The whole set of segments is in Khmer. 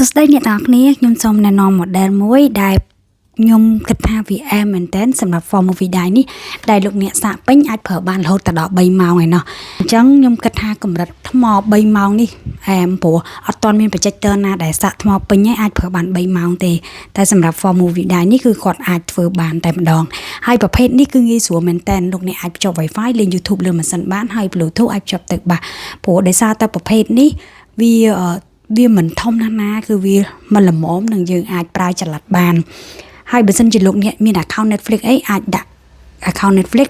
សួស្តីអ្នកនរគ្នាខ្ញុំសូមណែនាំ model មួយដែលខ្ញុំគិតថាវាអែមមែនតើសម្រាប់ for movie ដែរនេះដែលលោកអ្នកសាកពេញអាចប្រើបានរហូតដល់3ម៉ោងឯណោះអញ្ចឹងខ្ញុំគិតថាកម្រិតថ្ម3ម៉ោងនេះអែមព្រោះអត់ទាន់មាន projector ណាដែលសាកថ្មពេញឯងអាចប្រើបាន3ម៉ោងទេតែសម្រាប់ for movie ដែរនេះគឺគាត់អាចធ្វើបានតែម្ដងហើយប្រភេទនេះគឺងាយស្រួលមែនតើលោកអ្នកអាចភ្ជាប់ Wi-Fi លេង YouTube លើម៉ាស៊ីនបានហើយ Bluetooth អាចភ្ជាប់ទៅបាសព្រោះដោយសារតែប្រភេទនេះវាមិនធំណាស់គឺវាមិនល្មមនឹងយើងអាចប្រើចល័តបានហើយបើសិនជាលោកអ្នកមាន account Netflix អីអាចដាក់ account Netflix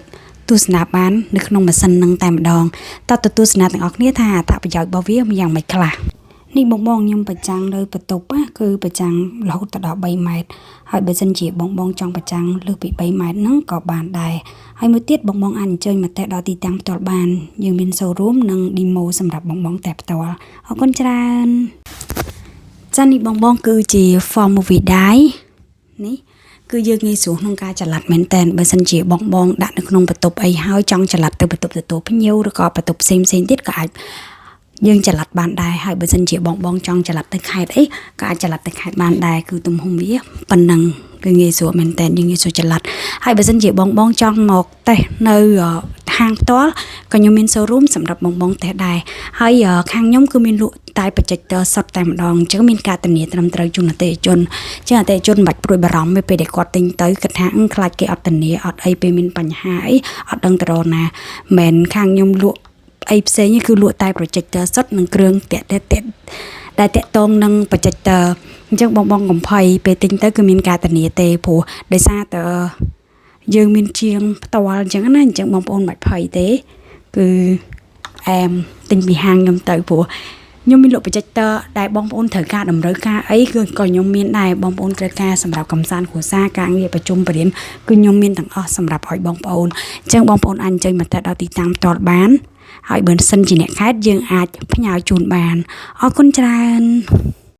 ទស្សនាបាននៅក្នុងម៉ាស៊ីននឹងតែម្ដងតើទស្សនាទាំងអស់គ្នាថាអត្ថប្រយោជន៍របស់វាយ៉ាងម៉េចខ្លះនេះបងខ្ញុំប្រចាំងលើបន្ទប់គឺប្រចាំងរហូតដល់3ម៉ែត្រហើយបើសិនជាបងចង់ប្រចាំងលើសពី3ម៉ែត្រហ្នឹងក៏បានដែរហើយមួយទៀតបងអាចអញ្ជើញមកតែដល់ទីតាំងផ្ទាល់បានយើងមាន showroom និង demo សម្រាប់បងតែផ្ទាល់អរគុណច្រើនចា៎នេះបងគឺជា for movie ដែរនេះគឺយើងងាយស្រួលក្នុងការចល័តមែនតើបើសិនជាបងដាក់នៅក្នុងបន្ទប់អីហើយចង់ចល័តទៅបន្ទប់ទទួលភ្ញៀវឬក៏បន្ទប់ផ្សេងទៀតក៏អាចយើងចល័តបានដែរហើយបើសិនជាបងចង់ចល័តទៅខេត្តអីក៏អាចចល័តទៅខេត្តបានដែរគឺទំហំវាប៉ុណ្ណឹងគឺងាយស្រួលមែនតើយើងងាយស្រួលចល័តហើយបើសិនជាបងចង់មកតេស្តនៅហាងផ្ទាល់ក៏ខ្ញុំមាន showroom សម្រាប់បងតេស្តដែរហើយខាងខ្ញុំគឺមានលក់តែបច្ចេកទេសសុទ្ធតែម្ដងអញ្ចឹងមានការធានាត្រឹមត្រូវជូនអតិថិជនចឹងអតិថិជនមិនបាច់ព្រួយបារម្ភពេលដែលគាត់ទិញទៅគិតថាខ្លាចគេអត់ធានាអត់អីពេលមានបញ្ហាអីអត់ដឹងទៅរកណាមិនខាងខ្ញុំលក់អីផ្សេងគឺលក់តែ projector សុទ្ធនិងគ្រឿងតាក់តងនឹង projector អញ្ចឹងបងកំភៃពេលទិញទៅគឺមានការធានាទេព្រោះដោយសារតើយើងមានជាងផ្ទាល់អញ្ចឹងណាអញ្ចឹងបងប្អូនមិនបាច់ភ័យទេគឺអែមទិញពីហាងខ្ញុំទៅព្រោះខ្ញុំមានលក់ projector ដែលបងប្អូនត្រូវការតម្រូវការអីគឺក៏ខ្ញុំមានដែរបងប្អូនត្រូវការសម្រាប់កំសាន្តគ្រួសារការងារប្រជុំបរិញ្ញាគឺខ្ញុំមានទាំងអស់សម្រាប់ឲ្យបងប្អូនអញ្ចឹងបងប្អូនអាចអញ្ជើញមកតែដល់ទីតាំងផ្ទាល់បានហើយបើសិនជាអ្នកខេត្តយើងអាចផ្ញើជូនបានអរគុណច្រើន